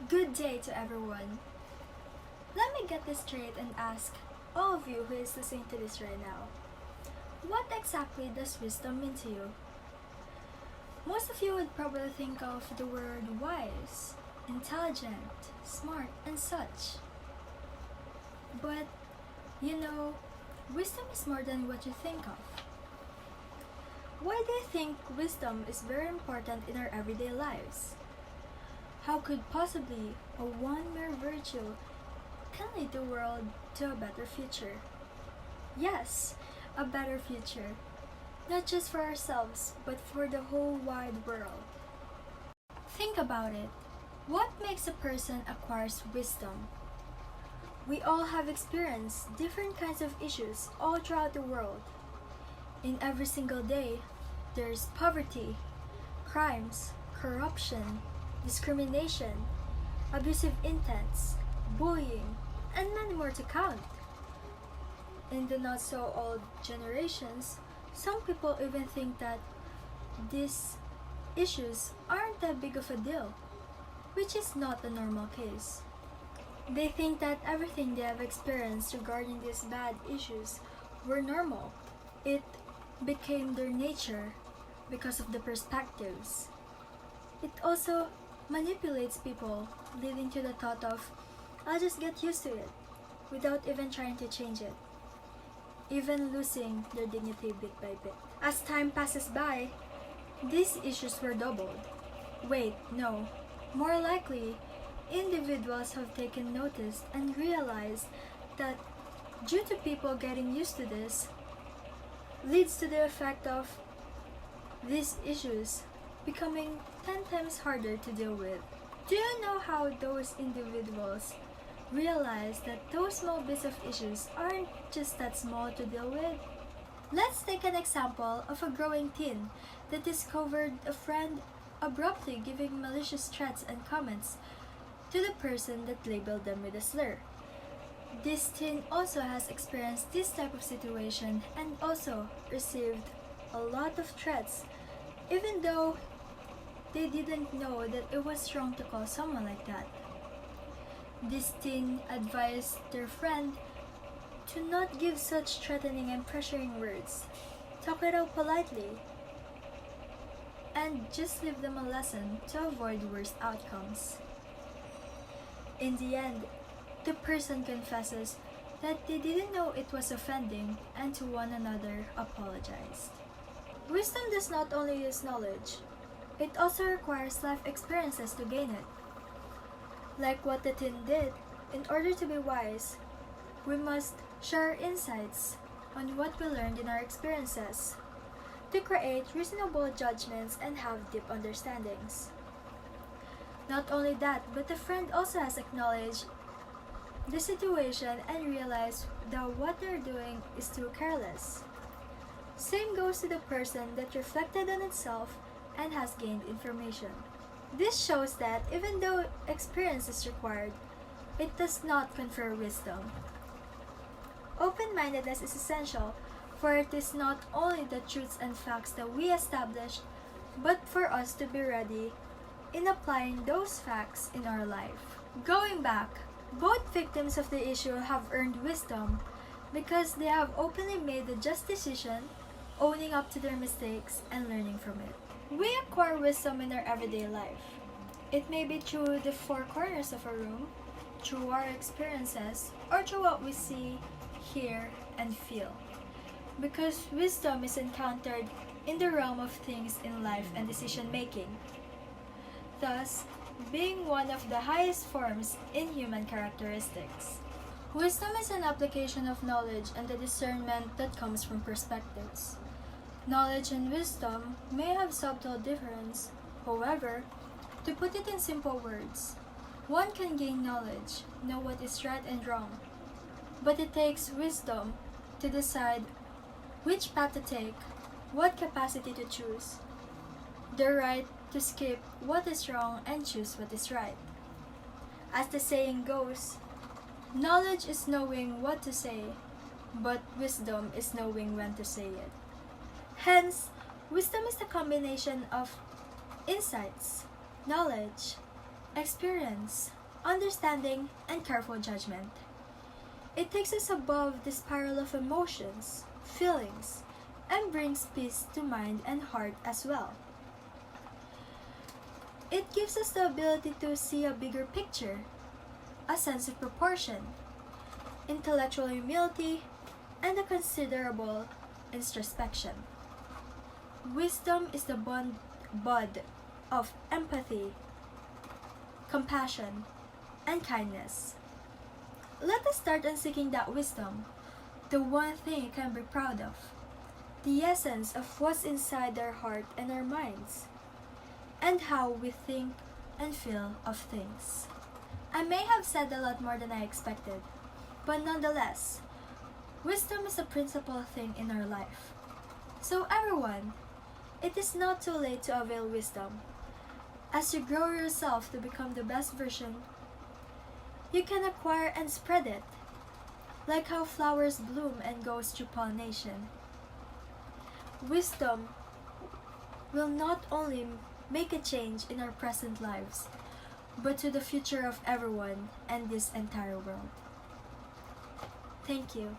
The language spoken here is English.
Good day to everyone. Let me get this straight and ask all of you who is listening to this right now. What exactly does wisdom mean to you? Most of you would probably think of the word wise, intelligent, smart, and such. But, wisdom is more than what you think of. Why do you think wisdom is very important in our everyday lives? How could possibly a one mere virtue can lead the world to a better future? Yes, a better future. Not just for ourselves, but for the whole wide world. Think about it. What makes a person acquires wisdom? We all have experienced different kinds of issues all throughout the world. In every single day, there's poverty, crimes, corruption, discrimination, abusive intents, bullying, and many more to count. In the not so old generations, some people even think that these issues aren't that big of a deal, which is not the normal case. They think that everything they have experienced regarding these bad issues were normal. It became their nature because of the perspectives. It also manipulates people, leading to the thought of, I'll just get used to it, without even trying to change it, even losing their dignity bit by bit. As time passes by, these issues were doubled. Wait, no. More likely, individuals have taken notice and realized that due to people getting used to this, leads to the effect of these issues becoming 10 times harder to deal with. Do you know how those individuals realize that those small bits of issues aren't just that small to deal with? Let's take an example of a growing teen that discovered a friend abruptly giving malicious threats and comments to the person that labeled them with a slur. This teen also has experienced this type of situation and also received a lot of threats, even though they didn't know that it was wrong to call someone like that. This teen advised their friend to not give such threatening and pressuring words, talk it out politely, and just leave them a lesson to avoid worse outcomes. In the end, the person confesses that they didn't know it was offending and to one another apologized. Wisdom does not only use knowledge, it also requires life experiences to gain it. Like what the teen did, in order to be wise, we must share insights on what we learned in our experiences to create reasonable judgments and have deep understandings. Not only that, but the friend also has acknowledged the situation and realized that what they're doing is too careless. Same goes to the person that reflected on itself and has gained information. This shows that even though experience is required, it does not confer wisdom. Open-mindedness is essential, for it is not only the truths and facts that we establish, but for us to be ready in applying those facts in our life. Going back, both victims of the issue have earned wisdom because they have openly made the just decision, owning up to their mistakes and learning from it. We acquire wisdom in our everyday life. It may be through the four corners of a room, through our experiences, or through what we see, hear, and feel. Because wisdom is encountered in the realm of things in life and decision making, thus being one of the highest forms in human characteristics. Wisdom is an application of knowledge and the discernment that comes from perspectives. Knowledge and wisdom may have subtle difference. However, to put it in simple words, one can gain knowledge, know what is right and wrong, but it takes wisdom to decide which path to take, what capacity to choose, the right to skip what is wrong and choose what is right. As the saying goes, knowledge is knowing what to say, but wisdom is knowing when to say it. Hence, wisdom is the combination of insights, knowledge, experience, understanding, and careful judgment. It takes us above the spiral of emotions, feelings, and brings peace to mind and heart as well. It gives us the ability to see a bigger picture, a sense of proportion, intellectual humility, and a considerable introspection. Wisdom is the bud of empathy, compassion, and kindness. Let us start on seeking that wisdom, the one thing you can be proud of, the essence of what's inside our heart and our minds, and how we think and feel of things. I may have said a lot more than I expected, but nonetheless, wisdom is a principal thing in our life. So everyone, it is not too late to avail wisdom. As you grow yourself to become the best version, you can acquire and spread it, like how flowers bloom and goes through pollination. Wisdom will not only make a change in our present lives, but to the future of everyone and this entire world. Thank you.